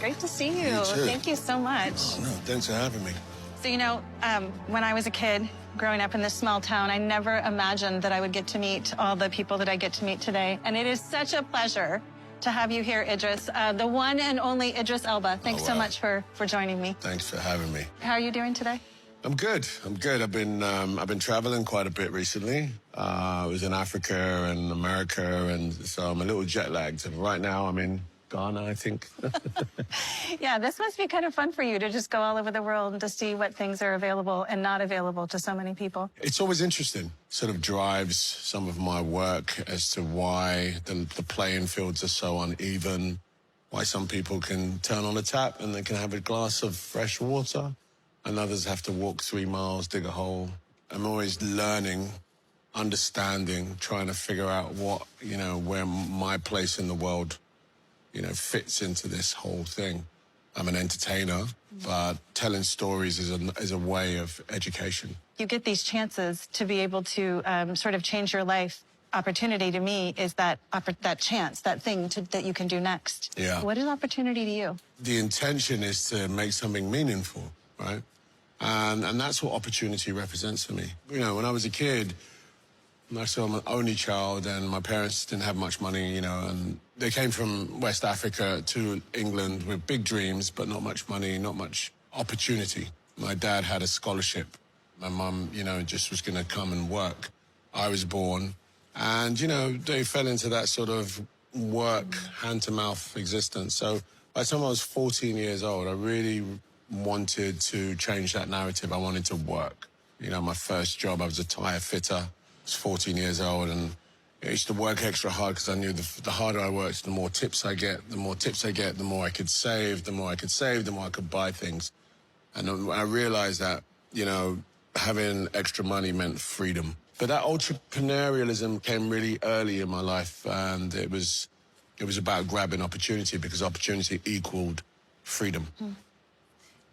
great to see you. You too. Thank you so much. Oh, no, thanks for having me. So, when I was a kid growing up in this small town, I never imagined that I would get to meet all the people that I get to meet today. And it is such a pleasure to have you here, Idris. The one and only Idris Elba. Thanks so much for joining me. Thanks for having me. How are you doing today? I'm good. I've been traveling quite a bit recently. I was in Africa and America, and so I'm a little jet lagged. Right now, I'm in Ghana, I think. Yeah, this must be kind of fun for you to just go all over the world and to see what things are available and not available to so many people. It's always interesting. Sort of drives some of my work as to why the playing fields are so uneven, why some people can turn on a tap and they can have a glass of fresh water, and others have to walk 3 miles, dig a hole. I'm always learning, understanding, trying to figure out what, where my place in the world, fits into this whole thing. I'm an entertainer, but telling stories is a way of education. You get these chances to be able to sort of change your life. Opportunity to me is that chance, that thing that you can do next. Yeah. What is opportunity to you? The intention is to make something meaningful, right? And that's what opportunity represents for me. When I was a kid, I'm an only child, and my parents didn't have much money, and they came from West Africa to England with big dreams, but not much money, not much opportunity. My dad had a scholarship. My mum, just was going to come and work. I was born, and, they fell into that sort of work, hand-to-mouth existence. So by the time I was 14 years old, I really wanted to change that narrative. I wanted to work. My first job, I was a tire fitter. I was 14 years old, and I used to work extra hard because I knew the harder I worked, the more tips I get. The more tips I get, the more I could save. The more I could save, the more I could buy things. And I realized that, having extra money meant freedom. But that entrepreneurialism came really early in my life, and it was about grabbing opportunity, because opportunity equaled freedom.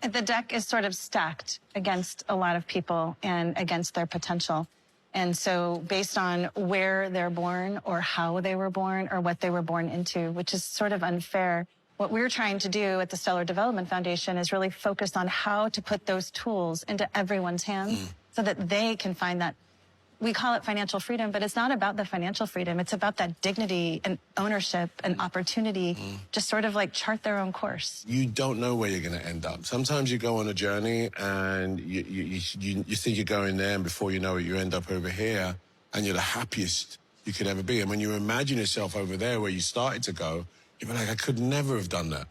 And the deck is sort of stacked against a lot of people and against their potential. And so based on where they're born or how they were born or what they were born into, which is sort of unfair, what we're trying to do at the Stellar Development Foundation is really focus on how to put those tools into everyone's hands so that they can find that. We call it financial freedom, but it's not about the financial freedom. It's about that dignity and ownership and opportunity, just sort of like chart their own course. You don't know where you're going to end up. Sometimes you go on a journey and you think you're going there, and before you know it, you end up over here, and you're the happiest you could ever be. And when you imagine yourself over there where you started to go, you're like, I could never have done that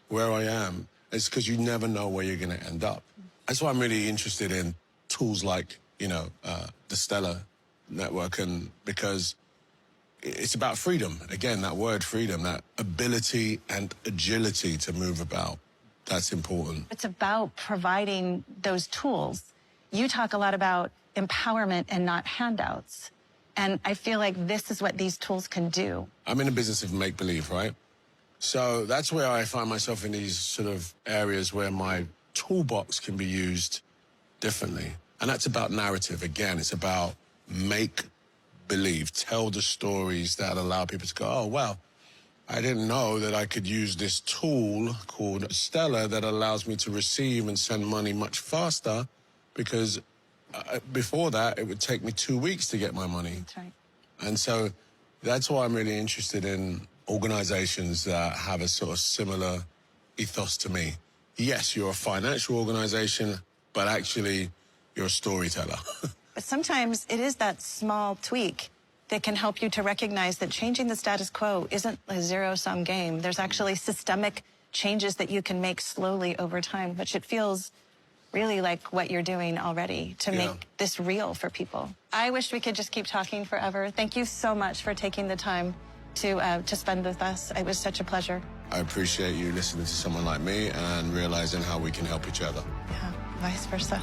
where I am. It's because you never know where you're going to end up. That's why I'm really interested in tools like, the Stellar Network, and because it's about freedom. Again, that word freedom, that ability and agility to move about, that's important. It's about providing those tools. You talk a lot about empowerment and not handouts. And I feel like this is what these tools can do. I'm in the business of make-believe, right? So that's where I find myself in these sort of areas where my toolbox can be used differently. And that's about narrative. Again, it's about make-believe. Tell the stories that allow people to go, oh, wow, I didn't know that I could use this tool called Stellar that allows me to receive and send money much faster, because before that, it would take me 2 weeks to get my money. That's right. And so that's why I'm really interested in organizations that have a sort of similar ethos to me. Yes, you're a financial organization, but actually you're a storyteller. But sometimes it is that small tweak that can help you to recognize that changing the status quo isn't a zero-sum game. There's actually systemic changes that you can make slowly over time, which it feels really like what you're doing already to make this real for people. I wish we could just keep talking forever. Thank you so much for taking the time to spend with us. It was such a pleasure. I appreciate you listening to someone like me and realizing how we can help each other. Yeah, vice versa.